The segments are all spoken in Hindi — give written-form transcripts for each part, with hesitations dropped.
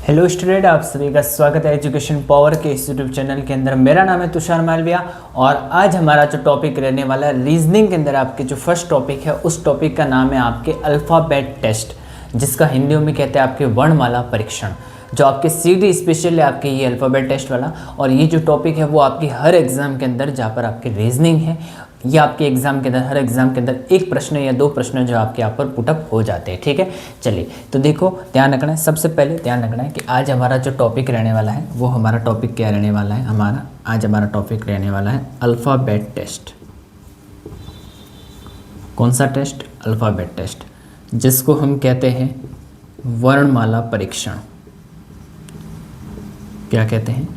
हेलो स्टूडेंट, आप सभी का स्वागत है एजुकेशन पावर के इस यूट्यूब चैनल के अंदर। मेरा नाम है तुषार मालविया और आज हमारा जो टॉपिक रहने वाला है रीजनिंग के अंदर आपके जो फर्स्ट टॉपिक है उस टॉपिक का नाम है आपके अल्फ़ाबेट टेस्ट, जिसका हिंदी में कहते हैं आपके वर्णमाला परीक्षण। जो आपके सीडी स्पेशल है आपके ये अल्फ़ाबेट टेस्ट वाला, और ये जो टॉपिक है वो आपकी हर एग्ज़ाम के अंदर जहाँ पर आपके रीजनिंग है, ये आपके एग्ज़ाम के अंदर हर एग्ज़ाम के अंदर एक प्रश्न या दो प्रश्न जो आपके यहाँ पर पुटअप हो जाते हैं। ठीक है, चलिए तो देखो ध्यान रखना है, सबसे पहले ध्यान रखना है कि आज हमारा जो टॉपिक रहने वाला है वो हमारा टॉपिक क्या रहने वाला है। आज हमारा टॉपिक रहने वाला है अल्फ़ाबेट टेस्ट। कौन सा टेस्ट? अल्फ़ाबेट टेस्ट, जिसको हम कहते हैं वर्णमाला परीक्षण। क्या कहते हैं?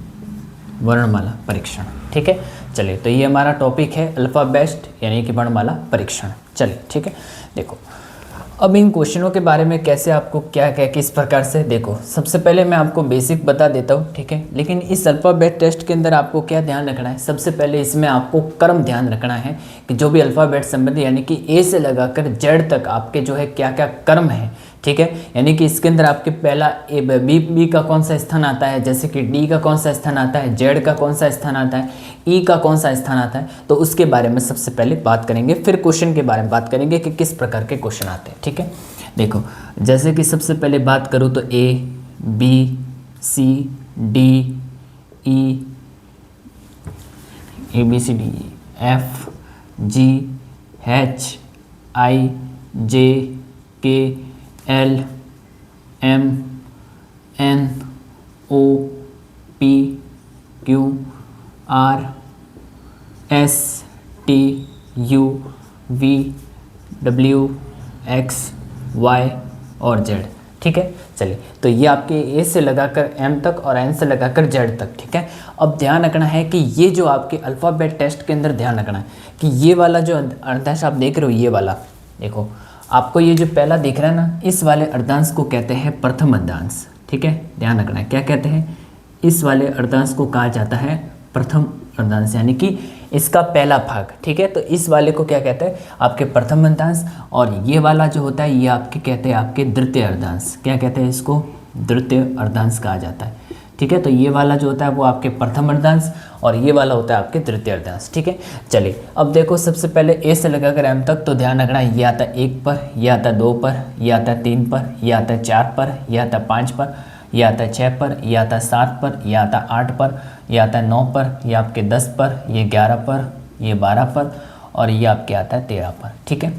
वर्णमाला परीक्षण। ठीक है, चलिए तो ये हमारा टॉपिक है अल्फ़ाबेट यानी कि वर्णमाला परीक्षण। चलिए ठीक है, देखो अब इन क्वेश्चनों के बारे में कैसे आपको क्या किस प्रकार से, देखो सबसे पहले मैं आपको बेसिक बता देता हूँ। ठीक है, लेकिन इस अल्फ़ाबेट टेस्ट के अंदर आपको क्या ध्यान रखना है, सबसे पहले इसमें आपको क्रम ध्यान रखना है कि जो भी अल्फ़ाबेट संबंधी यानी कि ए से लगाकर जेड तक आपके जो है क्या क्या क्रम है। ठीक है, यानी कि इसके अंदर आपके पहला ए बी का कौन सा स्थान आता है, जैसे कि डी का कौन सा स्थान आता है, जेड का कौन सा स्थान आता है, ई का कौन सा स्थान आता है, तो उसके बारे में सबसे पहले बात करेंगे। फिर क्वेश्चन के बारे में बात करेंगे कि किस प्रकार के क्वेश्चन आते हैं। ठीक है, देखो जैसे कि सबसे पहले बात करूँ तो A B C D A B C D F G H I J K L M N O P Q R S T U V W X Y और जेड। ठीक है, चलिए तो ये आपके ए से लगाकर एम तक और एन से लगाकर जेड तक। ठीक है, अब ध्यान रखना है कि ये जो आपके अल्फ़ाबेट टेस्ट के अंदर ध्यान रखना है कि ये वाला जो अर्धांश आप देख रहे हो, ये वाला देखो आपको ये जो पहला दिख रहा है ना, इस वाले अर्धांश को कहते हैं प्रथम अर्धांश। ठीक है, ध्यान रखना है क्या कहते हैं, इस वाले अर्धांश को कहा जाता है प्रथम अर्धांश, यानी कि इसका पहला भाग। ठीक है, तो इस वाले को क्या कहते हैं आपके प्रथम अर्धांश, और ये वाला जो होता है ये आपके कहते हैं आपके द्वितीय अर्धांश। क्या कहते हैं इसको? द्वितीय अर्धांश कहा जाता है। ठीक है, तो ये वाला जो होता है वो आपके प्रथम अर्धांश और ये वाला होता है आपके तृतीय अर्धांश। ठीक है, चलिए अब देखो सबसे पहले ए से लगाकर एम तक, तो ध्यान रखना ये आता है 1 पर, ये आता है 2 पर, ये आता है 3 पर, ये आता है 4 पर, ये आता है 5 पर, ये आता है 6 पर, ये आता है 7 पर, ये आता है 8 पर, ये आता है 9 पर, ये आपके 10 पर, ये 11 पर, ये 12 पर और ये आपके आता है 13 पर। ठीक है,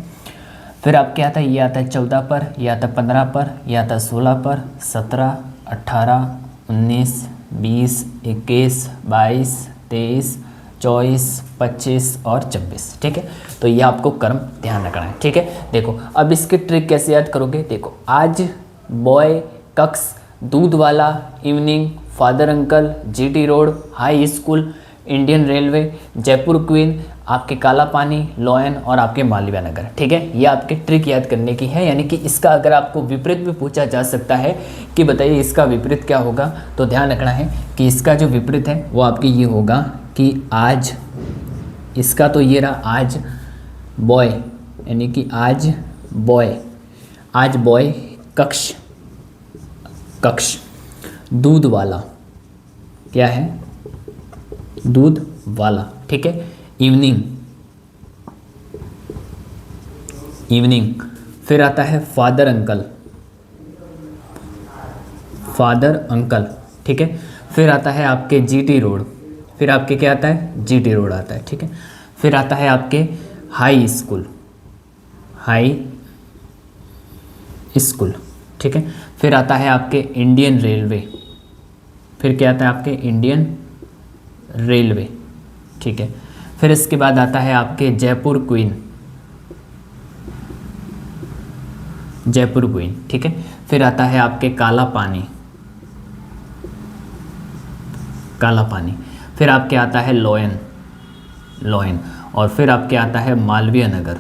फिर आपके आता है ये आता है 14 पर, ये आता है 15 पर, ये आता है 16 पर, 17 18 19 20 21 22 23 24 25 और 26। ठीक है, तो ये आपको क्रम ध्यान रखना है। ठीक है, देखो अब इसकी ट्रिक कैसे याद करोगे, देखो आज बॉय कक्स दूध वाला evening father uncle GT road high school Indian railway Jaipur queen आपके काला पानी लॉयन और आपके मालवीय नगर। ठीक है, ये आपके ट्रिक याद करने की है, यानी कि इसका अगर आपको विपरीत भी पूछा जा सकता है कि बताइए इसका विपरीत क्या होगा, तो ध्यान रखना है कि इसका जो विपरीत है वो आपकी ये होगा कि आज, इसका तो ये रहा आज बॉय, यानी कि आज बॉय कक्ष दूध वाला, क्या है? दूध वाला। ठीक है, इवनिंग फिर आता है फादर अंकल। ठीक है, फिर आता है आपके जीटी रोड, फिर आपके क्या आता है? जीटी रोड आता है। ठीक है, फिर आता है आपके हाई स्कूल। ठीक है, फिर आता है आपके इंडियन रेलवे, फिर क्या आता है आपके इंडियन रेलवे। ठीक है, फिर इसके बाद आता है आपके जयपुर क्वीन। ठीक है, फिर आता है आपके काला पानी, फिर आपके आता है लॉयन और फिर आपके आता है मालवीय नगर।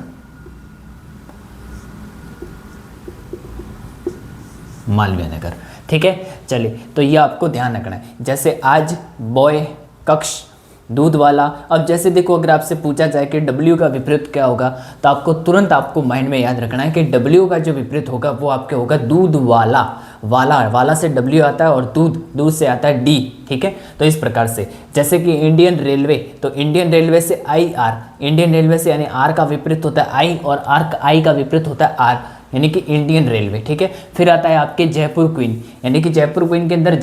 ठीक है, चलिए तो ये आपको ध्यान रखना है। जैसे आज बॉय कक्ष दूध वाला, अब जैसे देखो अगर आपसे पूछा जाए कि W का विपरीत क्या होगा, तो आपको तुरंत आपको माइंड में याद रखना है कि W का जो विपरीत होगा वो आपके होगा दूध वाला, वाला से W आता है, और दूध से आता है D, ठीक है। तो इस प्रकार से, जैसे कि इंडियन रेलवे, तो इंडियन रेलवे से IR, इंडियन रेलवे से यानी R का विपरीत होता है I, और I का विपरीत होता है R, यानी कि इंडियन रेलवे, ठीक है। फिर आता है आपके जयपुर क्वीन, यानी कि जयपुर क्वीन के अंदर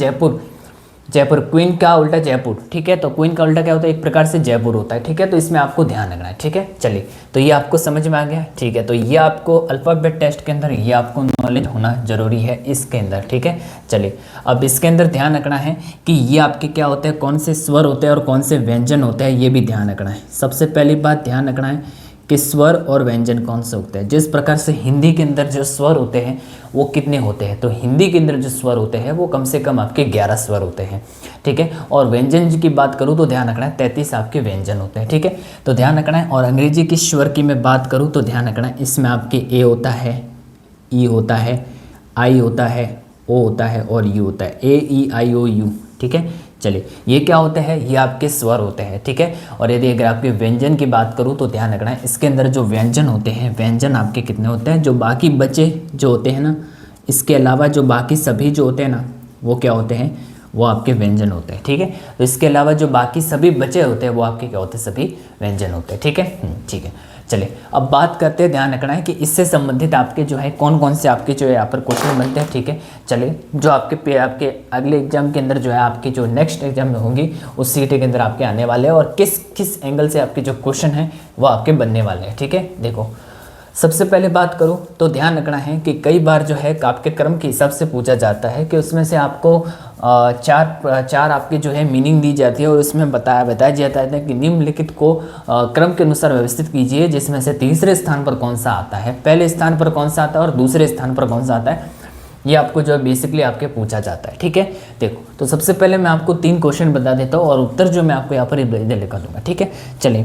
जयपुर क्वीन का उल्टा जयपुर, ठीक है। तो क्वीन का उल्टा क्या होता है, एक प्रकार से जयपुर होता है, ठीक है। तो इसमें आपको ध्यान रखना है, ठीक है। चलिए, तो ये आपको समझ में आ गया, ठीक है। तो ये आपको अल्फ़ाबेट टेस्ट के अंदर ये आपको नॉलेज होना जरूरी है इसके अंदर, ठीक है। चलिए, अब इसके अंदर ध्यान रखना है कि ये आपके क्या होते हैं, कौन से स्वर होते हैं और कौन से व्यंजन होते हैं, ये भी ध्यान रखना है। सबसे पहली बात ध्यान रखना है कि स्वर और व्यंजन कौन से होते हैं। जिस प्रकार से हिंदी के अंदर जो स्वर होते हैं वो कितने होते हैं, तो हिंदी के अंदर जो स्वर होते हैं वो कम से कम आपके 11 स्वर होते हैं, ठीक है। और व्यंजन की बात करूँ तो ध्यान रखना है 33 आपके व्यंजन होते हैं, ठीक है। तो ध्यान रखना है। और अंग्रेजी की स्वर की मैं बात करूँ तो ध्यान रखना है, इसमें आपके ए होता है, ई होता है, आई होता है, ओ होता है और यू होता है, AEIOU, ठीक है। चलिए, ये क्या होते हैं, ये आपके स्वर होते हैं, ठीक है। और यदि अगर आपके व्यंजन की बात करूँ तो ध्यान रखना है, इसके अंदर जो व्यंजन होते हैं, व्यंजन आपके कितने होते हैं, जो बाकी बचे जो होते हैं ना, इसके अलावा जो बाकी सभी जो होते हैं ना, वो क्या होते हैं, वो आपके व्यंजन होते हैं, ठीक है। तो इसके अलावा जो बाकी सभी बचे होते हैं वो आपके क्या होते हैं, सभी व्यंजन होते हैं, ठीक है। ठीक है, चलिए अब बात करते हैं, ध्यान रखना है कि इससे संबंधित आपके जो है कौन कौन से आपके जो है यहाँ पर क्वेश्चन बनते हैं, ठीक है। चलिए, जो आपके अगले एग्जाम के अंदर जो है आपके जो नेक्स्ट एग्जाम में होंगी उस सीटी के अंदर आपके आने वाले हैं, और किस किस एंगल से आपके जो क्वेश्चन हैं वो आपके बनने वाले हैं, ठीक है। देखो, सबसे पहले बात करूं तो ध्यान रखना है कि कई बार जो है आपके क्रम के हिसाब से पूछा जाता है कि उसमें से आपको चार आपकी जो है मीनिंग दी जाती है, और उसमें बताया जाता है कि निम्नलिखित को क्रम के अनुसार व्यवस्थित कीजिए, जिसमें से तीसरे स्थान पर कौन सा आता है, पहले स्थान पर कौन सा आता है और दूसरे स्थान पर कौन सा आता है, ये आपको जो है बेसिकली आपके पूछा जाता है, ठीक है। देखो, तो सबसे पहले मैं आपको 3 क्वेश्चन बता देता हूँ और उत्तर जो मैं आपको यहाँ पर लिखा दूंगा, ठीक है। चलिए,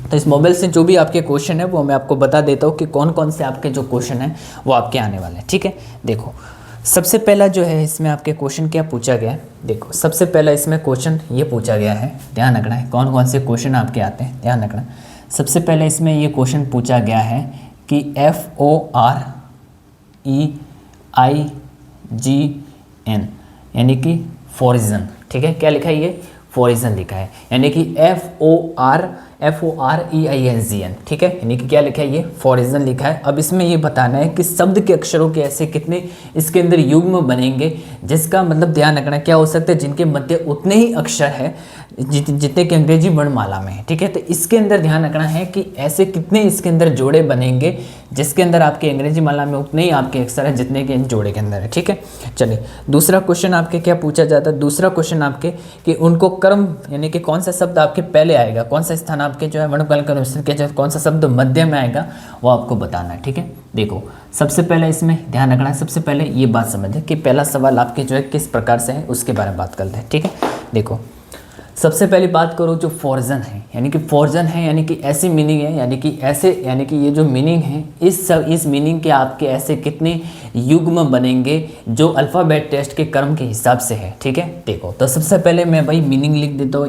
तो इस मोबाइल से जो भी आपके क्वेश्चन है वो मैं आपको बता देता हूँ कि कौन कौन से आपके जो क्वेश्चन हैं वो आपके आने वाले हैं, ठीक है। देखो, सबसे पहला जो है इसमें आपके क्वेश्चन क्या पूछा गया है, देखो सबसे पहला इसमें क्वेश्चन ये पूछा गया है, ध्यान रखना है कौन कौन से क्वेश्चन आपके आते हैं, ध्यान रखना। सबसे पहले इसमें ये क्वेश्चन पूछा गया है कि FOREIGN यानी कि फॉरिजन, ठीक है। क्या लिखा है, ये फॉरिजन लिखा है, यानी कि FOREIGN, ठीक है, यानी कि क्या लिखा है, ये फॉरिजन लिखा है। अब इसमें ये बताना है कि शब्द के अक्षरों के ऐसे कितने इसके अंदर युग्म बनेंगे, जिसका मतलब ध्यान रखना क्या हो सकता है, जिनके मध्य उतने ही अक्षर है जितने कि अंग्रेजी वर्णमाला में है, ठीक है। तो इसके अंदर ध्यान रखना है कि ऐसे कितने इसके अंदर जोड़े बनेंगे जिसके अंदर आपके अंग्रेजी माला में उतने ही आपके अक्षर है जितने के इन जोड़े के अंदर है, ठीक है। चलिए, दूसरा क्वेश्चन आपके क्या पूछा जाता है, दूसरा क्वेश्चन आपके कि उनको क्रम यानी कि कौन सा शब्द आपके पहले आएगा, कौन सा स्थान आपके जो है वर्णमाला के अनुसार के कौन सा शब्द मध्य में आएगा वो आपको बताना है, ठीक है। देखो, सबसे पहले इसमें ध्यान रखना है, सबसे पहले ये बात समझे कि पहला सवाल आपके जो है किस प्रकार से है उसके बारे में बात करते हैं, ठीक है। देखो, सबसे पहली बात करो जो फॉर्जन है, यानी कि फॉर्जन है यानी कि ऐसी मीनिंग है, यानी कि ये जो मीनिंग है इस मीनिंग के आपके ऐसे कितने युग्म बनेंगे जो अल्फ़ाबेट टेस्ट के क्रम के हिसाब से है, ठीक है। देखो, तो सबसे पहले मैं भाई मीनिंग लिख देता हूँ,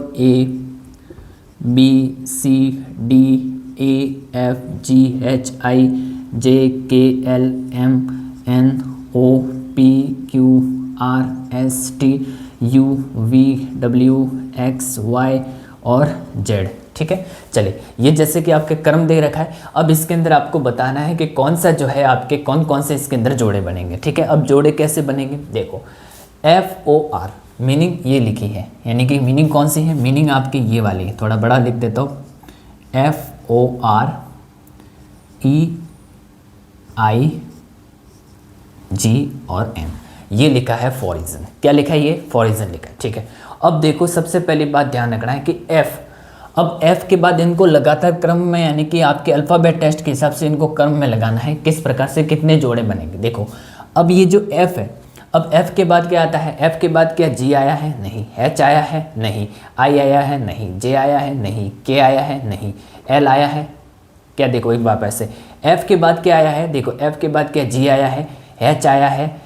ABCDEFGHIJKLMNOPQRSTUVWXY और Z, ठीक है। चलिए, ये जैसे कि आपके क्रम दे रखा है, अब इसके अंदर आपको बताना है कि कौन सा जो है आपके कौन कौन से इसके अंदर जोड़े बनेंगे, ठीक है। अब जोड़े कैसे बनेंगे, देखो FOR मीनिंग ये लिखी है, यानी कि मीनिंग कौन सी है, मीनिंग आपकी ये वाली है, थोड़ा बड़ा लिख देता हूँ, FOREIG और N, ये लिखा है फॉरिजन। क्या लिखा है, ये फॉरिजन लिखा है, ठीक है। अब देखो, सबसे पहली बात ध्यान रखना है कि F, अब F के बाद इनको लगातार क्रम में यानी कि आपके अल्फ़ाबेट टेस्ट के हिसाब से इनको क्रम में लगाना है, किस प्रकार से कितने जोड़े बनेंगे। देखो, अब ये जो F है, अब F के बाद क्या आता है, F के बाद क्या G आया है, नहीं, H आया है, नहीं, I आया है, नहीं, J आया है, नहीं, K आया है, नहीं, L आया है, क्या देखो एक बार ऐसे, F के बाद क्या आया है, देखो F के बाद क्या G आया है, H आया है,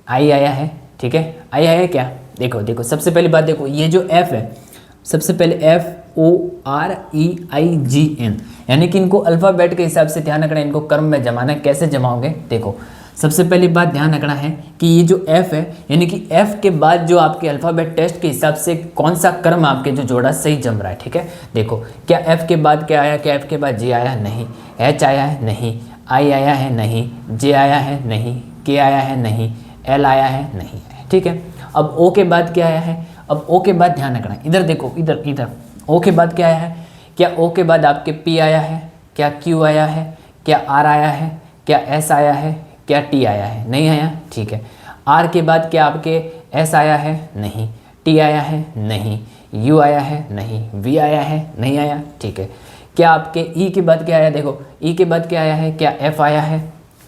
I आया है, ठीक है, I आया है क्या, देखो सबसे पहली बात देखो, ये जो F है, सबसे पहले FOREIGN, यानी कि इनको अल्फ़ाबेट के हिसाब से ध्यान रखना है, इनको क्रम में जमाना है। कैसे जमाओगे, देखो सबसे पहली बात ध्यान रखना है कि ये जो F है, यानी कि F के बाद जो आपके अल्फ़ाबेट टेस्ट के हिसाब से कौन सा क्रम आपके जो जोड़ा सही जम रहा है, ठीक है। देखो क्या F के बाद क्या आया, क्या F के बाद G आया, नहीं। H आया है, नहीं। I आया है, नहीं। J आया है, नहीं। K आया है, नहीं। L आया है, नहीं, ठीक है। अब O के बाद क्या आया है, अब O के बाद ध्यान रखना, इधर देखो, इधर O के बाद क्या आया है, क्या O के बाद आपके P आया है, क्या Q आया है, क्या R आया है, क्या S आया है, क्या T आया है, नहीं आया, ठीक है। R के बाद क्या आपके S आया है, नहीं। T आया है, नहीं। U आया है, नहीं। V आया है, नहीं आया, ठीक है। क्या आपके E के बाद क्या आया, देखो E के बाद क्या आया है, क्या F आया है,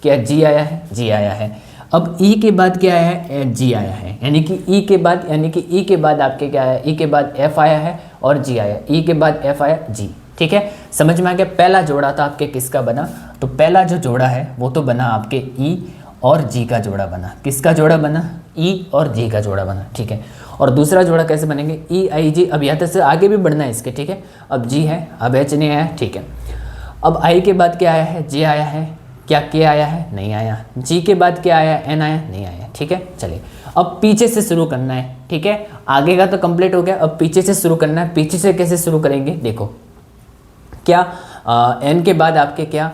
क्या G आया है, G आया है। अब E के बाद क्या आया है, G आया है, यानी कि E के बाद, यानी कि E के बाद आपके क्या आया, E के बाद F आया है और G आया, E के बाद F आया, G, ठीक है। समझ में आ गया। पहला जोड़ा था आपके किसका बना, तो पहला जो जोड़ा है वो तो बना आपके E और G का जोड़ा बना। किसका जोड़ा बना, E और G का जोड़ा बना, ठीक है। और दूसरा जोड़ा कैसे बनेंगे, E I G। अब यहाँ तक से आगे भी बढ़ना है इसके, ठीक है। अब G है, अब H नहीं आया, ठीक है। अब I के बाद क्या आया है, J आया है, क्या K आया है, नहीं आया। G के बाद क्या आया, N आया, नहीं आया, ठीक है। चलिए अब पीछे से शुरू करना है, ठीक है। आगे का तो कंप्लीट हो गया, अब पीछे से शुरू करना है। पीछे से कैसे शुरू करेंगे, देखो क्या N के बाद आपके क्या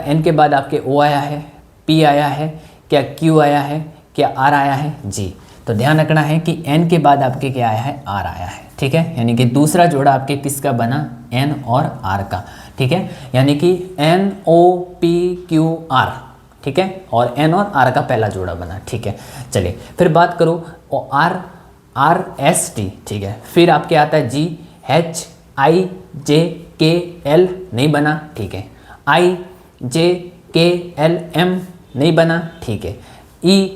N के बाद आपके O आया है, P आया है, क्या Q आया है, क्या R आया है, G। तो ध्यान रखना है कि N के बाद आपके क्या आया है, R आया है, ठीक है। यानी कि दूसरा जोड़ा आपके किसका बना, N और R का, ठीक है। यानी कि N O P Q R, ठीक है, और N और R का पहला जोड़ा बना, ठीक है। चलिए फिर बात करो R S T, ठीक है। फिर आपके आता है G H I J K L, नहीं बना, ठीक है। I J K L M, नहीं बना, ठीक है। E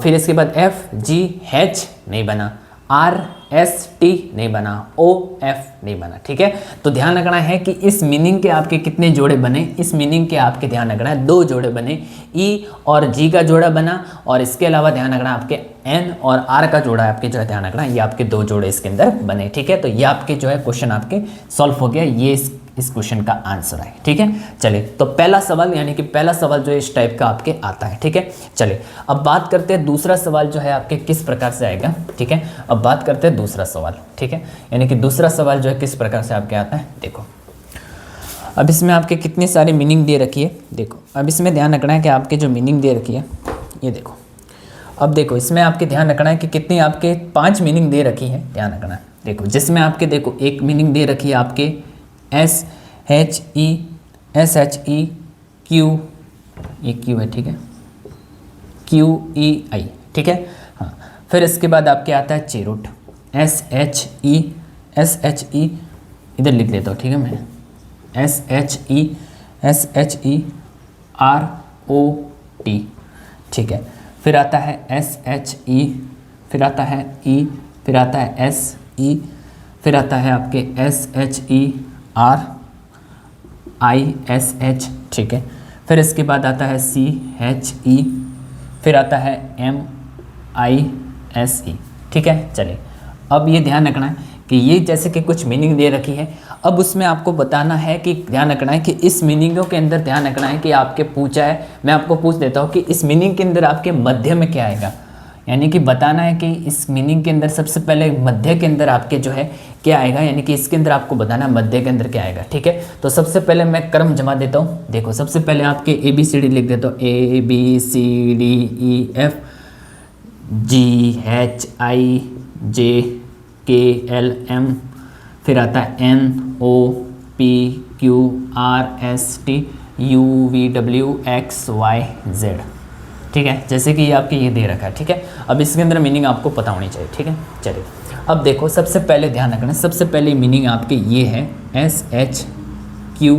फिर इसके बाद F G H, नहीं बना। R S T, नहीं बना। O F, नहीं बना, ठीक है। तो ध्यान रखना है कि इस मीनिंग के आपके कितने जोड़े बने, इस मीनिंग के आपके ध्यान रखना है 2 जोड़े बने, E और G का जोड़ा बना, और इसके अलावा ध्यान रखना आपके N और R का जोड़ा आपके जो है ध्यान रखना, ये आपके 2 जोड़े इसके अंदर बने, ठीक है। तो ये आपके जो है क्वेश्चन आपके सॉल्व हो गया, ये इस क्वेश्चन का आंसर है, ठीक है। चलिए तो पहला सवाल, यानी कि पहला सवाल जो इस टाइप का आपके आता है, ठीक है। चलिए अब बात करते हैं दूसरा सवाल जो है आपके किस प्रकार से आएगा, ठीक है। अब बात करते हैं दूसरा सवाल, ठीक है। यानी कि दूसरा सवाल जो है किस प्रकार से आपके आता है, देखो अब इसमें आपके कितनी सारी मीनिंग दे रखी है, देखो अब इसमें ध्यान रखना है कि आपके जो मीनिंग दे रखी है, ये देखो। अब देखो इसमें आपके ध्यान रखना है कि कितनी आपके 5 मीनिंग दे रखी है, ध्यान रखना है। देखो जिसमें आपके देखो एक मीनिंग दे रखी है आपके S H E S H E Q, ये Q है, ठीक है, Q E I, ठीक है, हाँ। फिर इसके बाद आपके आता है चेरूट S H E, इधर लिख लेता हूँ, ठीक है, मैं S H E R O T, ठीक है। फिर आता है S H E, फिर आता है E, फिर आता है S E, फिर आता है आपके S H E R I S H, ठीक है। फिर इसके बाद आता है C H E, फिर आता है M I S E, ठीक है। चलिए अब ये ध्यान रखना है कि ये जैसे कि कुछ मीनिंग दे रखी है, अब उसमें आपको बताना है कि ध्यान रखना है कि इस मीनिंगों के अंदर ध्यान रखना है कि आपके पूछा है, मैं आपको पूछ देता हूँ कि इस मीनिंग के अंदर आपके मध्य में क्या आएगा, यानी कि बताना है कि इस मीनिंग के अंदर सबसे पहले मध्य के अंदर आपके जो है क्या आएगा, यानी कि इसके अंदर आपको बताना है मध्य के अंदर क्या आएगा, ठीक है। तो सबसे पहले मैं क्रम जमा देता हूँ, देखो सबसे पहले आपके ABCD लिख देता हूँ, ABCDEF GHIJKLM, फिर आता है NOPQRST UVWXYZ, ठीक है। जैसे कि ये आपके ये दे रखा है, ठीक है। अब इसके अंदर मीनिंग आपको पता होनी चाहिए, ठीक है। चलिए अब देखो सबसे पहले ध्यान रखना, सबसे पहले मीनिंग आपके ये है SHQUE,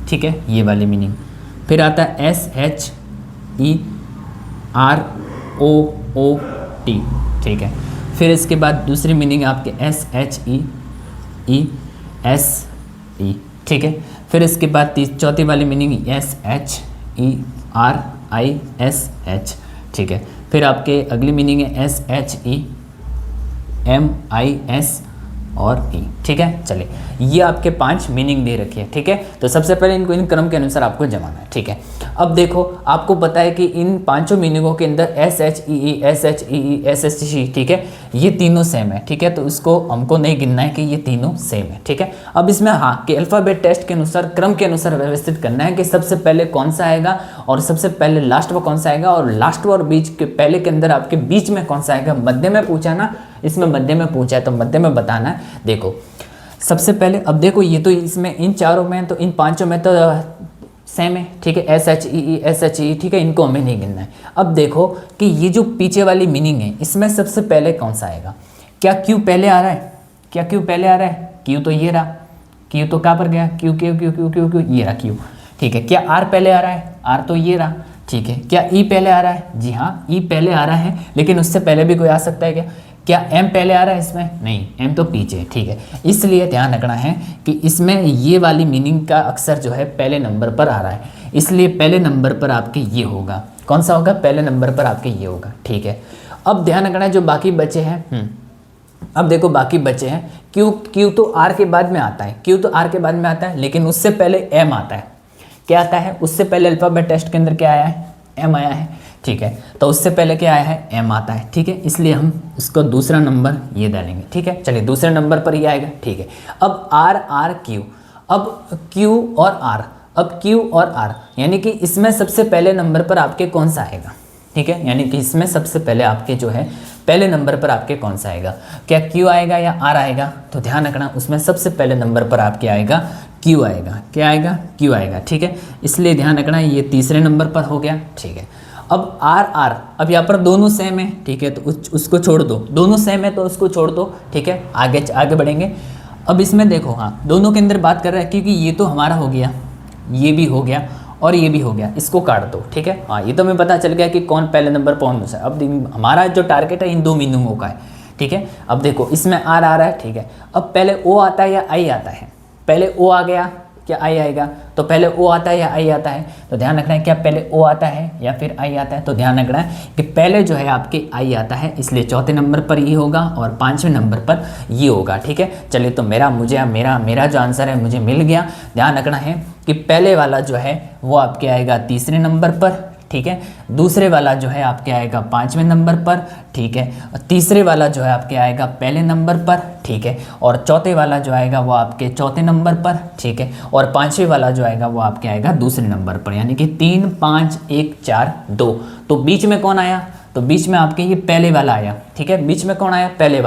ठीक है, ये वाली मीनिंग। फिर आता है SHEROOT, ठीक है। फिर इसके बाद दूसरी मीनिंग आपके SHEESE, ठीक है। फिर इसके बाद चौथी वाली मीनिंग SHERISH, ठीक है। फिर आपके अगली मीनिंग है SHEMIS और ई। ठीक है, चलिए ये आपके 5 मीनिंग दे रखी है। ठीक है, तो सबसे पहले इनको इन क्रम के अनुसार आपको जमाना है। ठीक है, अब देखो आपको पता है कि इन 5 मीनिंगों के अंदर एस एच ई ई, एस एच ई ई, एस एच सी, ठीक है, ये तीनों सेम है। ठीक है, तो इसको हमको नहीं गिनना है कि ये तीनों सेम है। ठीक है, अब इसमें हाँ कि अल्फ़ाबेट टेस्ट के अनुसार क्रम के अनुसार व्यवस्थित करना है कि सबसे पहले कौन सा आएगा और सबसे पहले लास्ट में कौन सा आएगा और लास्ट और बीच के पहले के अंदर आपके बीच में कौन सा आएगा। मध्य में पूछा ना, इसमें मध्य में पूछा है तो मध्य में बताना है। देखो सबसे पहले अब देखो ये तो इसमें इन चारों में तो इन 5 में तो सेम है। ठीक है, एस एच ई ई, एस एच ई, ठीक है, इनको हमें नहीं गिनना है। अब देखो कि ये जो पीछे वाली मीनिंग है इसमें सबसे पहले कौन सा आएगा। क्या क्यू पहले आ रहा है, क्या क्यू पहले आ रहा है, क्यू तो ये रहा, क्यू तो कहाँ पर गया, Q Q Q Q Q Q, ये रहा क्यू। ठीक है, क्या आर पहले आ रहा है, आर तो ये रहा। ठीक है, क्या ई पहले आ रहा है, जी हाँ ई पहले आ रहा है, लेकिन उससे पहले भी कोई आ सकता है क्या। क्या एम पहले आ रहा है इसमें, नहीं एम तो पीछे। ठीक है, इसलिए ध्यान रखना है कि इसमें ये वाली मीनिंग का अक्षर जो है पहले नंबर पर आ रहा है, इसलिए पहले नंबर पर आपके ये होगा। कौन सा होगा, पहले नंबर पर आपके ये होगा। ठीक है, अब ध्यान रखना है जो बाकी बचे हैं, अब देखो बाकी बचे हैं क्यू, क्यू तो आर के बाद में आता है, क्यू तो आर के बाद में आता है, लेकिन उससे पहले एम आता है। क्या आता है, उससे पहले अल्फ़ाबेट टेस्ट के अंदर क्या आया है, एम आया है। ठीक है, तो उससे पहले क्या आया है, एम आता है। ठीक है, इसलिए हम इसको दूसरा नंबर ये डालेंगे। ठीक है, चलिए दूसरे नंबर पर ये आएगा। ठीक है, अब आर आर क्यू, अब क्यू और आर, अब क्यू और आर यानी कि इसमें सबसे पहले नंबर पर आपके कौन सा आएगा। ठीक है, यानी कि इसमें सबसे पहले आपके जो है पहले नंबर पर आपके कौन सा आएगा, क्या क्यू आएगा या आर आएगा। तो ध्यान रखना उसमें सबसे पहले नंबर पर आपके आएगा क्यू आएगा। क्या आएगा, क्यू आएगा। ठीक है, इसलिए ध्यान रखना ये तीसरे नंबर पर हो गया। ठीक है, अब आर आर, अब यहाँ पर दोनों सेम है। ठीक है, तो उसको छोड़ दो, दोनों सेम है तो उसको छोड़ दो। ठीक है, आगे बढ़ेंगे। अब इसमें देखो हाँ दोनों के अंदर बात कर रहा है क्योंकि ये तो हमारा हो गया, ये भी हो गया और ये भी हो गया, इसको काट दो। ठीक है, हाँ ये तो हमें पता चल गया कि कौन पहले नंबर पर कौन सा। अब हमारा जो टारगेट है इन 2 मीनिंगों का है। ठीक है, अब देखो इसमें आर आ रहा है। ठीक है, अब पहले ओ आता है या आई आता है, पहले ओ आ गया क्या आई आएगा, तो पहले ओ आता है या आई आता है। तो ध्यान रखना है क्या पहले ओ आता है या फिर आई आता है। तो ध्यान रखना है कि पहले जो है आपके आई आता है, इसलिए चौथे नंबर पर ये होगा और 5वें नंबर पर ये होगा। ठीक है, चलिए तो मेरा जो आंसर है मुझे मिल गया। ध्यान रखना है कि पहले वाला जो है वो आपके आएगा तीसरे नंबर पर। ठीक है, दूसरे वाला जो है आपके आएगा 5वें नंबर पर। ठीक है, और तीसरे वाला जो है आपके आएगा पहले नंबर पर। ठीक है, और चौथे वाला जो आएगा वो आपके चौथे नंबर पर। ठीक है, और 5वें वाला जो आएगा वो आपके आएगा दूसरे नंबर पर, यानी कि 3 5 1 4 2। तो बीच में कौन आया, तो बीच में आपके ये पहले वाला आया। ठीक है, बीच में कौन आया, पहले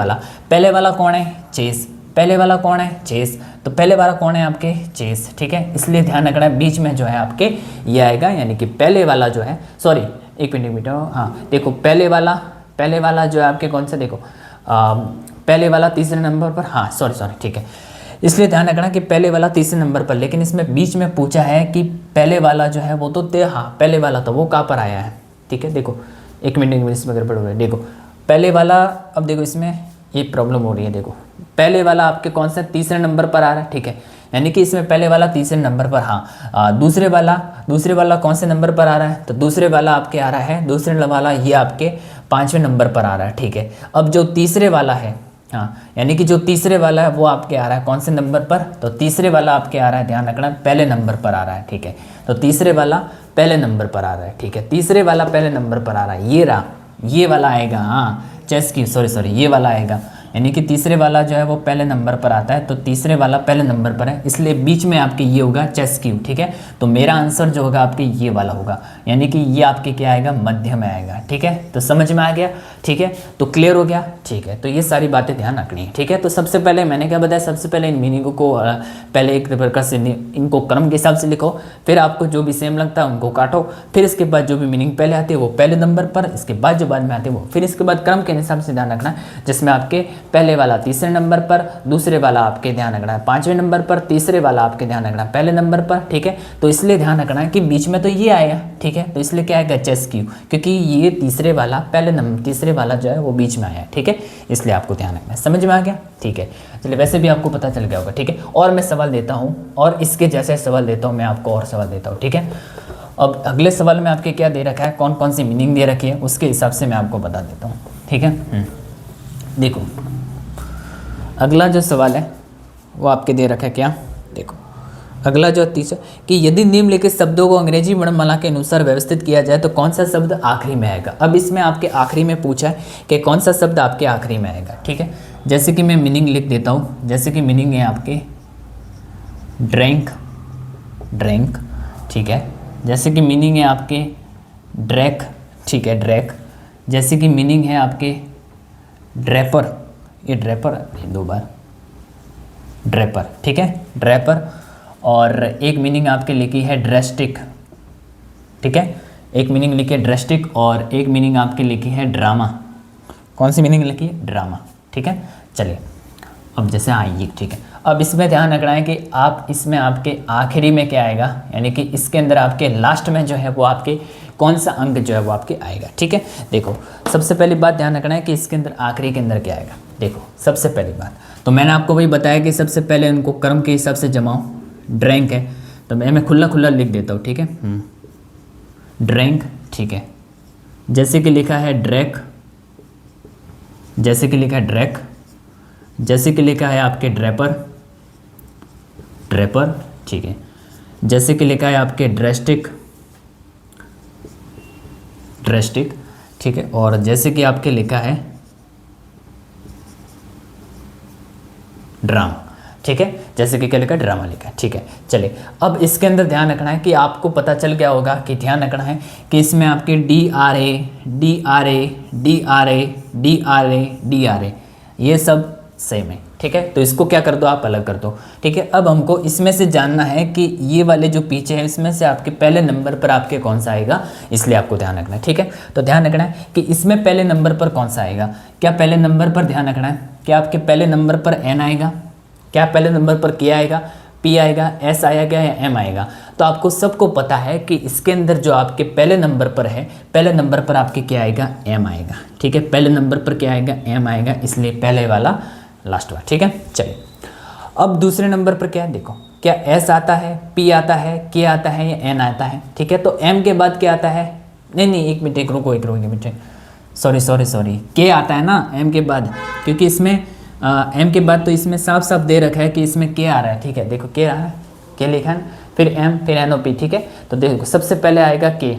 वाला कौन है, चेस। पहले वाला कौन है, चेस, तो पहले वाला कौन है आपके, चेस। ठीक है, इसलिए ध्यान रखना है बीच में जो है आपके ये आएगा, यानी कि पहले वाला जो है, सॉरी एक मिनट हाँ देखो पहले वाला जो है आपके कौन सा, देखो पहले वाला तीसरे नंबर पर, हाँ सॉरी ठीक है, इसलिए ध्यान रखना कि पहले वाला तीसरे नंबर पर, लेकिन इसमें बीच में पूछा है कि पहले वाला जो है वो तो हाँ पहले वाला तो वो कहाँ पर आया है। ठीक है, देखो एक मिनट इसमें गड़बड़ हो रहा है। देखो पहले वाला, अब देखो इसमें ये प्रॉब्लम हो रही है। देखो पहले वाला आपके कौन सा तीसरे नंबर पर आ रहा है। ठीक है, यानी कि इसमें पहले वाला तीसरे नंबर पर, हाँ दूसरे वाला कौन से नंबर पर आ रहा है, तो दूसरे वाला आपके आ रहा है, दूसरे वाला ये आपके 5वें नंबर पर आ रहा है। ठीक है, अब जो तीसरे वाला है, हाँ यानी कि जो तीसरे वाला है वो आपके आ रहा है कौन से नंबर पर, तो तीसरे वाला आपके आ रहा है, ध्यान रखना पहले नंबर पर आ रहा है। ठीक है, तो तीसरे वाला पहले नंबर पर आ रहा है। ठीक है, तीसरे वाला पहले नंबर पर आ रहा है, ये रहा, ये वाला आएगा, हाँ चेस की सॉरी ये वाला आएगा, यानी कि तीसरे वाला जो है वो पहले नंबर पर आता है, तो तीसरे वाला पहले नंबर पर है, इसलिए बीच में आपके ये होगा चेस क्यू। ठीक है, तो मेरा आंसर जो होगा आपके ये वाला होगा, यानी कि ये आपके क्या आएगा, मध्य में आएगा। ठीक है, तो समझ में आ गया। ठीक है, तो क्लियर हो गया। ठीक है, तो ये सारी बातें ध्यान रखनी है। ठीक है, तो सबसे पहले मैंने क्या बताया, सबसे पहले इन मीनिंगों को पहले एक प्रकार से इनको क्रम के हिसाब से लिखो, फिर आपको जो भी सेम लगता है उनको काटो, फिर इसके बाद जो भी मीनिंग पहले आती है वो पहले नंबर पर, इसके बाद जो बाद में आते हैं वो, फिर इसके बाद क्रम के हिसाब से ध्यान रखना, जिसमें आपके पहले वाला तीसरे नंबर पर, दूसरे वाला आपके ध्यान रखना है 5वें नंबर पर, तीसरे वाला आपके ध्यान रखना है पहले नंबर पर। ठीक है, तो इसलिए ध्यान रखना है कि बीच में तो ये आएगा। ठीक है, तो इसलिए क्या आएगा, चेस क्यू, क्योंकि ये तीसरे वाला पहले नंबर, तीसरे वाला जो है वो बीच में आया। ठीक है, इसलिए आपको ध्यान रखना है। समझ में आ गया। ठीक है, चलिए वैसे भी आपको पता चल गया होगा। ठीक है, और मैं सवाल देता हूँ, और इसके जैसे सवाल देता हूँ मैं आपको, और सवाल देता हूँ। ठीक है, अब अगले सवाल में आपके क्या दे रखा है, कौन कौन सी मीनिंग दे रखी है, उसके हिसाब से मैं आपको बता देता हूँ। ठीक है, देखो अगला जो सवाल है वो आपके दे रखा है क्या, देखो अगला जो तीसरा कि यदि निम्नलिखित शब्दों को अंग्रेजी वर्णमाला के अनुसार व्यवस्थित किया जाए तो कौन सा शब्द आखिरी में आएगा। अब इसमें आपके आखिरी में पूछा है कि कौन सा शब्द आपके आखिरी में आएगा, ठीक है। जैसे कि मैं मीनिंग लिख देता हूँ, जैसे कि मीनिंग है आपके ड्रिंक, ड्रिंक, ठीक है। जैसे कि मीनिंग है आपके ड्रैक, ठीक है, ड्रैक। जैसे कि मीनिंग है आपके ड्रैपर, ये ड्रैपर, दो बार ड्रैपर, ठीक है, ड्रैपर। और एक मीनिंग आपके लिखी है ड्रेस्टिक, ठीक है, एक मीनिंग लिखी है ड्रेस्टिक और एक मीनिंग आपकी लिखी है ड्रामा। कौन सी मीनिंग लिखी है, ड्रामा, ठीक है। चलिए अब जैसे आइए, ठीक है। अब इसमें ध्यान रखना है कि आप इसमें आपके आखिरी में क्या आएगा, यानी कि इसके अंदर आपके लास्ट में जो है वो आपके कौन सा अंक जो है वो आपके आएगा, ठीक है। देखो सबसे पहली बात ध्यान रखना है कि इसके अंदर आखिरी के अंदर क्या आएगा। देखो सबसे पहली बात तो मैंने आपको वही बताया कि सबसे पहले उनको क्रम के हिसाब से जमाओ। ड्रैंक है तो मैं खुला खुला लिख देता हूँ, ठीक है, ड्रैंक, ठीक है। जैसे कि लिखा है ड्रैक, जैसे कि लिखा है ड्रैक, जैसे कि लिखा है आपके ड्रैपर, ड्रैपर, ठीक है। जैसे कि लिखा है आपके ड्रेस्टिक, ड्रेस्टिक, ठीक है। और जैसे कि आपके लिखा है ड्रामा, ठीक है, जैसे कि क्या लिखा है ड्रामा लिखा है, ठीक है। चलिए अब इसके अंदर ध्यान रखना है कि आपको पता चल गया होगा कि ध्यान रखना है कि इसमें आपके DRA, DRA, DRA, DRA, DRA ये सब सेम है, ठीक है। तो इसको क्या कर दो, आप अलग कर दो, ठीक है। अब हमको इसमें से जानना है कि ये वाले जो पीछे हैं इसमें से आपके पहले नंबर पर आपके कौन सा आएगा, इसलिए आपको ध्यान रखना है, ठीक है। तो ध्यान रखना है कि इसमें पहले नंबर पर कौन सा आएगा। क्या पहले नंबर पर ध्यान रखना है, क्या आपके पहले नंबर पर N आएगा, क्या पहले नंबर पर K आएगा, P आएगा, S आएगा या M आएगा। तो आपको सबको पता है कि इसके अंदर जो आपके पहले नंबर पर है, पहले नंबर पर आपके क्या आएगा, M आएगा, ठीक है। पहले नंबर पर क्या आएगा, M आएगा, इसलिए पहले वाला लास्ट वाला, ठीक है। चलिए अब दूसरे नंबर पर क्या है, देखो क्या S आता है, P आता है, K आता है या N आता है, ठीक है। तो M के बाद क्या आता है, नहीं एक मिनट, एक रुको, एक मिनट, सॉरी K आता है ना M के बाद, क्योंकि इसमें M के बाद तो इसमें साफ साफ दे रखा है कि इसमें K आ रहा है, ठीक है। देखो K आ रहा है, K लिखा है, फिर M, फिर NOP, ठीक है। तो देखो सबसे पहले आएगा K,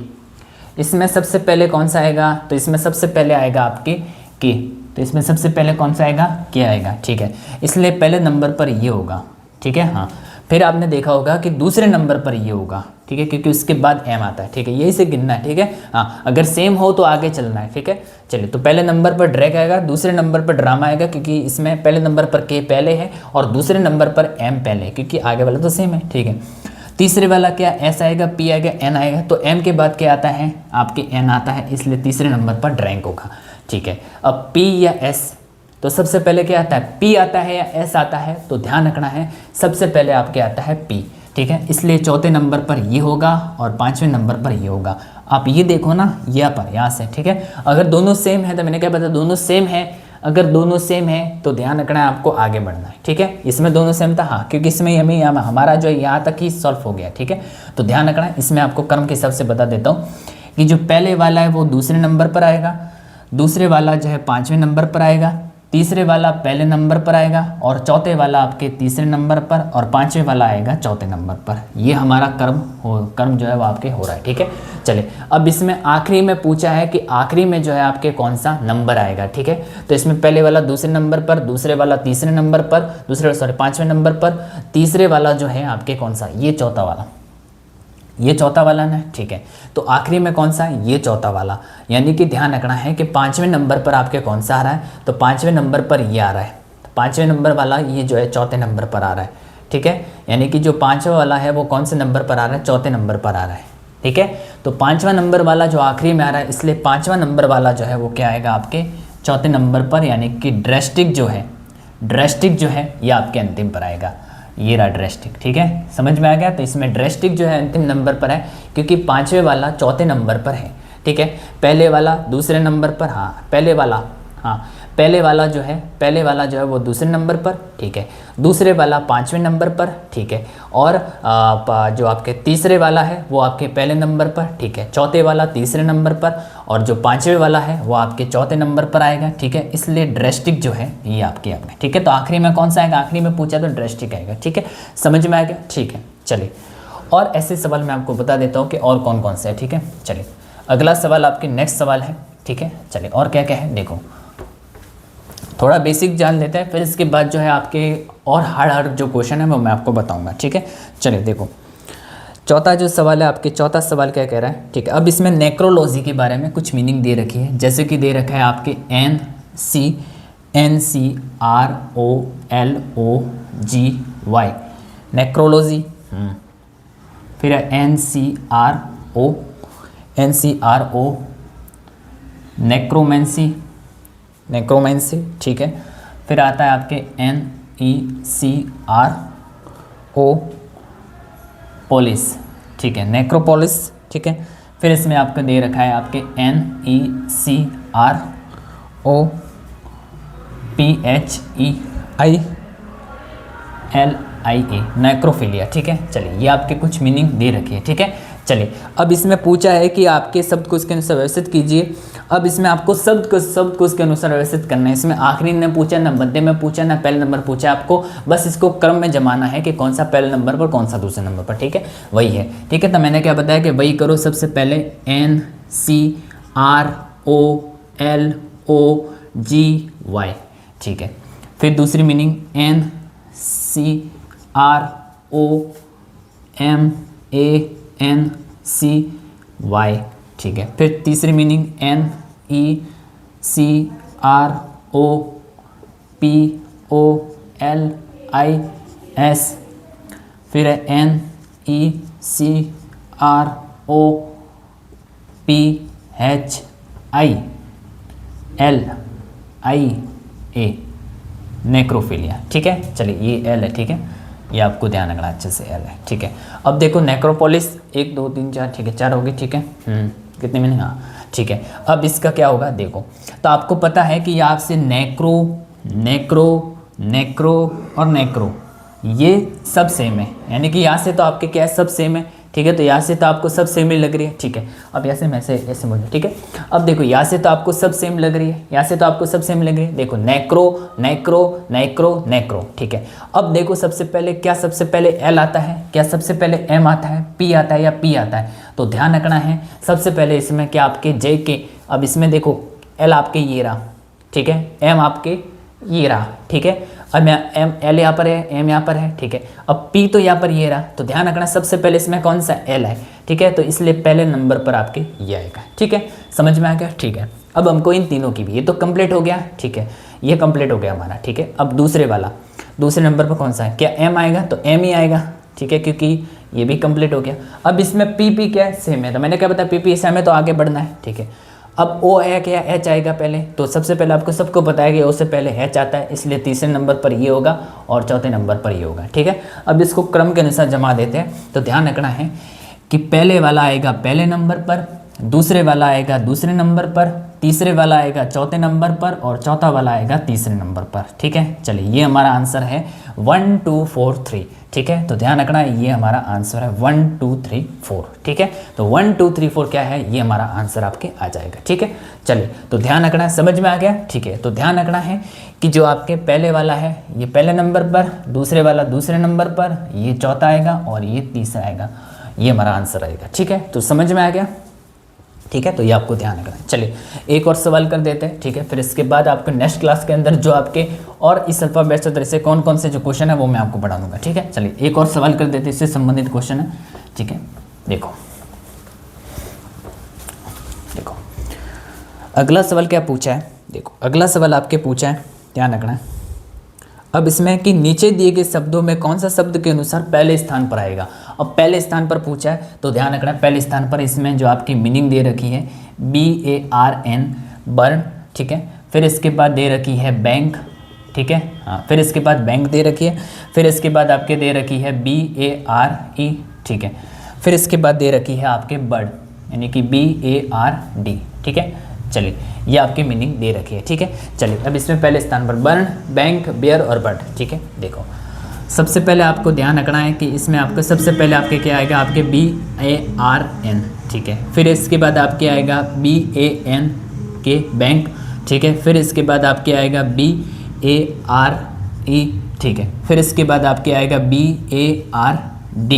इसमें सबसे पहले कौन सा आएगा, तो इसमें सबसे पहले आएगा आपके K, तो इसमें सबसे पहले कौन सा आएगा, K आएगा, ठीक है। इसलिए पहले नंबर पर ये होगा, ठीक है, हाँ। फिर आपने देखा होगा कि दूसरे नंबर पर ये होगा, ठीक है, क्योंकि उसके बाद M आता है, ठीक है, यही से गिनना है, ठीक है, हाँ। अगर सेम हो तो आगे चलना है, ठीक है। चलिए तो पहले नंबर पर ड्रैक आएगा, दूसरे नंबर पर ड्रामा आएगा, क्योंकि इसमें पहले नंबर पर K पहले है और दूसरे नंबर पर M पहले है, क्योंकि आगे वाला तो सेम है, ठीक है। तीसरे वाला क्या, S आएगा, P आएगा, N आएगा, तो M के बाद क्या आता है, आपके N आता है, इसलिए तीसरे नंबर पर ड्रैंक होगा, ठीक है। अब P या S, तो सबसे पहले क्या आता है, P आता है या S आता है, तो ध्यान रखना है सबसे पहले आपके आता है P, ठीक है। इसलिए चौथे नंबर पर ये होगा और पांचवें नंबर पर ये होगा। आप ये देखो ना, यहाँ से, ठीक है। अगर दोनों सेम है तो मैंने क्या बताया, दोनों सेम है, अगर दोनों सेम है तो ध्यान रखना है आपको आगे बढ़ना है, ठीक है। इसमें दोनों सेम था, हाँ, क्योंकि इसमें हमारा जो है यहाँ तक ही सॉल्व हो गया, ठीक है। तो ध्यान रखना है, इसमें आपको क्रम के हिसाब से बता देता हूँ कि जो पहले वाला है वो दूसरे नंबर पर आएगा, दूसरे वाला जो है पाँचवें नंबर पर आएगा, तीसरे वाला पहले नंबर पर आएगा और चौथे वाला आपके तीसरे नंबर पर और पांचवें वाला आएगा चौथे नंबर पर। ये हमारा कर्म जो है वो आपके हो रहा है, ठीक है। चलिए अब इसमें आखिरी में पूछा है कि आखिरी में जो है आपके कौन सा नंबर आएगा, ठीक है। तो इसमें पहले वाला दूसरे नंबर पर, दूसरे वाला तीसरे नंबर पर, पाँचवें नंबर पर, तीसरे वाला जो है आपके कौन सा, ये चौथा वाला, ये चौथा वाला ना, ठीक है। तो आखिरी में कौन सा है, ये चौथा वाला। यानी कि ध्यान रखना है कि पाँचवें नंबर पर आपके कौन सा आ रहा है, तो पाँचवें नंबर पर ये आ रहा है, तो पाँचवें नंबर वाला ये जो है चौथे नंबर पर आ रहा है, ठीक है। यानी कि जो पाँचवा वाला है वो कौन से नंबर पर आ रहा है, चौथे नंबर पर आ रहा है, ठीक है। तो पाँचवा नंबर वाला जो आखिरी में आ रहा है, इसलिए पाँचवा नंबर वाला जो है वो क्या आएगा आपके चौथे नंबर पर, यानी कि ड्रेस्टिक जो है ये आपके अंतिम पर आएगा। ये रहा ड्रेस्टिक, ठीक है, समझ में आ गया। तो इसमें ड्रेस्टिक जो है अंतिम नंबर पर है, क्योंकि पाँचवें वाला चौथे नंबर पर है, ठीक है। पहले वाला दूसरे नंबर पर, हाँ, पहले वाला, हाँ, पहले वाला जो है वो दूसरे नंबर पर, ठीक है, दूसरे वाला 5वें नंबर पर, ठीक है, और जो आपके तीसरे वाला है वो आपके पहले नंबर पर, ठीक है, चौथे वाला तीसरे नंबर पर, और जो 5वें वाला है वो आपके चौथे नंबर पर आएगा, ठीक है। इसलिए ड्रेस्टिक जो है ये आपके आपने, ठीक है। तो आखिरी में कौन सा आएगा, आखिरी में पूछा तो ड्रेस्टिक आएगा, ठीक है, समझ में आ गया, ठीक है। चलिए और ऐसे सवाल मैं आपको बता देता हूँ कि और कौन कौन से है, ठीक है। चलिए अगला सवाल आपके नेक्स्ट सवाल है, ठीक है। चलिए और क्या क्या है देखो, थोड़ा बेसिक जान लेते हैं, फिर इसके बाद जो है आपके और हार्ड जो क्वेश्चन है वो मैं आपको बताऊंगा, ठीक है। चलिए देखो चौथा जो सवाल है आपके, चौथा सवाल क्या कह रहा है, ठीक है। अब इसमें नेक्रोलॉजी के बारे में कुछ मीनिंग दे रखी है, जैसे कि दे रखा है आपके NCROLOGY नेक्रोलॉजी, फिर है NCRO नेक्रोमेंसी, ठीक है। फिर आता है आपके NECRO पोलिस, ठीक है, नेक्रोपोलिस, ठीक है। फिर इसमें आपको दे रखा है आपके NECROPHEILIA नेक्रोफिलिया, ठीक है। चलिए ये आपके कुछ मीनिंग दे रखी है, ठीक है। चलिए अब इसमें पूछा है कि आपके शब्द को इसके अनुसार व्यवस्थित कीजिए। अब इसमें आपको शब्द को इसके अनुसार व्यवस्थित करना है। इसमें आखिरी ने पूछा, ना मध्य में पूछा, ना पहले नंबर पूछा, आपको बस इसको क्रम में जमाना है कि कौन सा पहले नंबर पर कौन सा दूसरे नंबर पर, ठीक है, वही है, ठीक है। तो मैंने क्या बताया कि वही करो, सबसे पहले NCROLOGY, ठीक है। फिर दूसरी मीनिंग NCROMANCY, ठीक है। फिर तीसरी मीनिंग NECROPOLIS, फिर है NECROPHILIA नेक्रोफिलिया, ठीक है। चलिए ये एल है, ठीक है, ये आपको ध्यान रखना अच्छे से, एल है, ठीक है। अब देखो नेक्रोपोलिस 1 2 3 4, ठीक है, 4 होगी, ठीक है। कितने मीनिंग, हाँ, ठीक है। अब इसका क्या होगा देखो, तो आपको पता है कि यहाँ से नेक्रो और नेक्रो ये सब सेम है, यानी कि यहाँ से तो आपके क्या है, सब सेम है, ठीक है। तो यहाँ से तो आपको सब सेम ही लग रही है, ठीक है। अब यहाँ से मैं ऐसे बोलूँ, ठीक है। अब देखो यहाँ से तो आपको सब सेम लग रही है, यहाँ से तो आपको सब सेम लग रही है। देखो नेक्रो, ठीक है। अब देखो सबसे पहले क्या, सबसे पहले एल आता है क्या, सबसे पहले एम आता है, पी आता है या पी आता है, तो ध्यान रखना है सबसे पहले इसमें क्या आपके जे के, अब इसमें देखो एल आपके ये रहा, ठीक है, एम आपके ये रहा, ठीक है। अब एम एल यहाँ पर है, एम यहाँ पर है, ठीक है। अब पी तो यहाँ पर ये रहा, तो ध्यान रखना सबसे पहले इसमें कौन सा एल है, ठीक है। तो इसलिए पहले नंबर पर आपके ये आएगा, ठीक है, समझ में आ गया, ठीक है। अब हमको इन तीनों की भी, ये तो कंप्लीट हो गया, ठीक है, ये कंप्लीट हो गया हमारा, ठीक है। अब दूसरे नंबर पर कौन सा है, क्या एम आएगा, तो एम ही आएगा, ठीक है, क्योंकि ये भी कंप्लीट हो गया। अब इसमें पी क्या है, सेम है, तो मैंने क्या बताया पी सेम है तो आगे बढ़ना है, ठीक है। अब ओ है क्या, एच आएगा पहले, तो सबसे पहले आपको सबको पता है कि ओ से पहले एच आता है, इसलिए तीसरे नंबर पर ये होगा और चौथे नंबर पर ये होगा, ठीक है। अब इसको क्रम के अनुसार जमा देते हैं, तो ध्यान रखना है कि पहले वाला आएगा पहले नंबर पर, दूसरे वाला आएगा दूसरे नंबर पर, तीसरे वाला आएगा चौथे नंबर पर, और चौथा वाला आएगा तीसरे नंबर पर, ठीक है। चलिए ये हमारा आंसर है 1 2 4 3, ठीक है। तो ध्यान रखना है ये हमारा आंसर है 1 2 3 4, ठीक है। तो 1 2 3 4 क्या है, ये हमारा आंसर आपके आ जाएगा, ठीक है। चलिए तो ध्यान रखना है, समझ में आ गया, ठीक है। तो ध्यान रखना है कि जो आपके पहले वाला है ये पहले नंबर पर, दूसरे वाला दूसरे नंबर पर, ये चौथा आएगा और ये तीसरा आएगा, ये हमारा आंसर आएगा, ठीक है। तो समझ में आ गया, ठीक है। तो ये आपको ध्यान रखना है। चलिए एक और सवाल कर देते हैं, ठीक है। फिर इसके बाद आपको नेक्स्ट क्लास के अंदर जो आपके और इस अल्फाबेट से तरह से कौन कौन से जो क्वेश्चन है वो मैं आपको पढ़ा दूंगा, ठीक है। चलिए एक और सवाल कर देते हैं, इससे संबंधित क्वेश्चन है, ठीक है। देखो अगला सवाल क्या पूछा है, देखो अगला सवाल आपके पूछा है, ध्यान रखना है। अब इसमें कि नीचे दिए गए शब्दों में कौन सा शब्द के अनुसार पहले स्थान पर आएगा। अब पहले स्थान पर पूछा है तो ध्यान रखना है पहले स्थान पर इसमें जो आपकी मीनिंग दे रखी है BARN बर्न, ठीक है। फिर इसके बाद दे रखी है बैंक, ठीक है, हाँ। फिर इसके बाद बैंक दे रखी है, फिर इसके बाद आपके दे रखी है BARE, ठीक है। फिर इसके बाद दे रखी है आपके बर्ड यानी कि BARD, ठीक है। चलिए ये आपकी मीनिंग दे रखी है, ठीक है। चलिए अब इसमें पहले स्थान पर बर्न, बैंक, बेयर और बर्ड, ठीक है। देखो सबसे पहले आपको ध्यान रखना है कि इसमें आपको सबसे पहले आपके क्या आएगा, आपके BARN, ठीक है। फिर इसके बाद आपके आएगा BANK बैंक, ठीक है। फिर इसके बाद आपके आएगा BARE, ठीक है। फिर इसके बाद आपके आएगा BARD,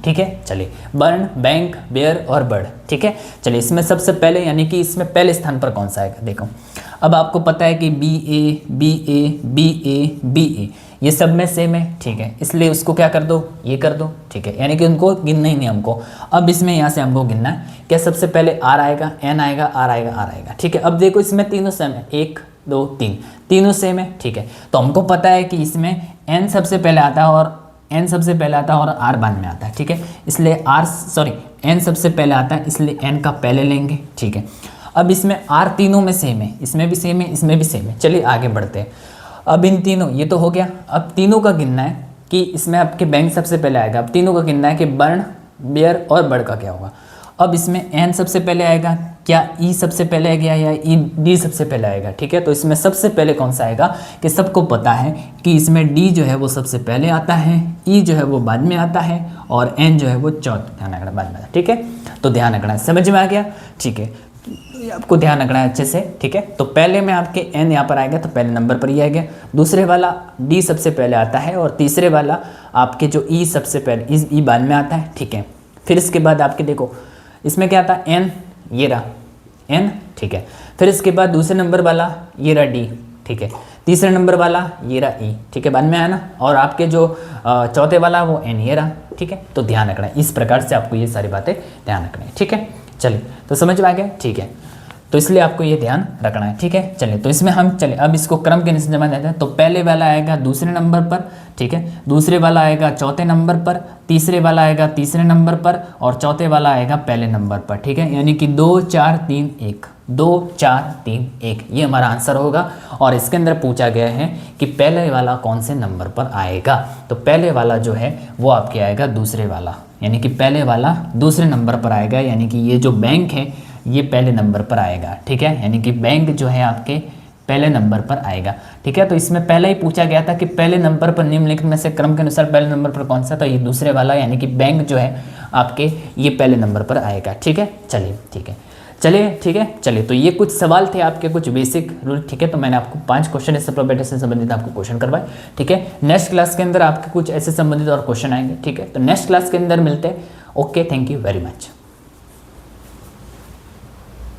ठीक है। चलिए बर्न, बैंक, बेयर और बर्ड, ठीक है। चलिए इसमें सबसे पहले यानी कि इसमें पहले स्थान पर कौन सा आएगा, देखो अब आपको पता है कि BA ये सब में सेम है, ठीक है। इसलिए उसको क्या कर दो, ये कर दो, ठीक है। यानी कि उनको गिनना ही नहीं हमको। अब इसमें यहाँ से हमको गिनना है क्या, सबसे पहले R आएगा, N आएगा, R आएगा, R आएगा, ठीक है। अब देखो इसमें तीनों सेम है, 1 2 3 तीनों सेम है, ठीक है। तो हमको पता है कि इसमें N सबसे पहले आता है और N सबसे पहले आता है और R बाद में आता है, ठीक है। इसलिए N सबसे पहले आता है, इसलिए N का पहले लेंगे, ठीक है। अब इसमें R तीनों में सेम है, इसमें भी सेम है, इसमें भी सेम है। चलिए आगे बढ़ते हैं। अब इन तीनों, ये तो हो गया। अब तीनों का गिनना है कि इसमें आपके बैंक सबसे पहले आएगा। अब तीनों का गिनना है कि बर्न, बेयर और बर्ड का क्या होगा। अब इसमें N सबसे पहले आएगा, क्या E सबसे पहले आएगा या D सबसे पहले आएगा, ठीक है। तो इसमें सबसे पहले कौन सा आएगा कि सबको पता है कि इसमें D जो है वो सबसे पहले आता है, E जो है वो बाद में आता है और N जो है वो ध्यान रखना बाद में आता है, ठीक है। तो ध्यान रखना है, समझ में आ गया, ठीक है। आपको ध्यान रखना है अच्छे से, ठीक है। तो पहले में आपके N यहाँ पर आएगा तो पहले नंबर पर ही आएगा, दूसरे वाला D सबसे पहले आता है और तीसरे वाला आपके जो E सबसे पहले E बाद में आता है, ठीक है। फिर इसके बाद आपके देखो इसमें क्या आता है, N, ये रहा N, ठीक है। फिर इसके बाद दूसरे नंबर वाला ये रहा D, ठीक है। तीसरे नंबर वाला ये रहा E, ठीक है, बाद में आया ना। और आपके जो चौथे वाला वो N, ये रहा, ठीक है। तो ध्यान रखना है, इस प्रकार से आपको ये सारी बातें ध्यान रखनी है, ठीक है। चलिए तो समझ में आ गया, ठीक है। तो इसलिए आपको ये ध्यान रखना है, ठीक है। चलिए तो इसमें हम अब इसको क्रम के निश्चय जमा देते हैं। तो पहले वाला आएगा दूसरे नंबर पर, ठीक है। दूसरे वाला आएगा चौथे नंबर पर, तीसरे वाला आएगा तीसरे नंबर पर और चौथे वाला आएगा पहले नंबर पर, ठीक है। यानी कि 2 4 3 1, 2 4 3 1 ये हमारा आंसर होगा। और इसके अंदर पूछा गया है कि पहले वाला कौन से नंबर पर आएगा। तो पहले वाला जो है वो आपके आएगा दूसरे वाला, यानी कि पहले वाला दूसरे नंबर पर आएगा। यानी कि ये जो बैंक है ये पहले नंबर पर आएगा, ठीक है। यानी कि बैंक जो है आपके पहले नंबर पर आएगा, ठीक है। तो इसमें पहले ही पूछा गया था कि पहले नंबर पर निम्नलिखित में से क्रम के अनुसार पहले नंबर पर कौन सा, तो ये दूसरे वाला यानी कि बैंक जो है आपके ये पहले नंबर पर आएगा, ठीक है। चलिए ठीक है, चलिए ठीक है। चलिए तो ये कुछ सवाल थे आपके, कुछ बेसिक रूल, ठीक है। तो मैंने आपको 5 क्वेश्चन इससे प्रोबेबिलिटी से संबंधित आपको क्वेश्चन करवाए, ठीक है। नेक्स्ट क्लास के अंदर आपके कुछ ऐसे संबंधित और क्वेश्चन आएंगे, ठीक है। तो नेक्स्ट क्लास के अंदर मिलते हैं। Okay, thank you very much.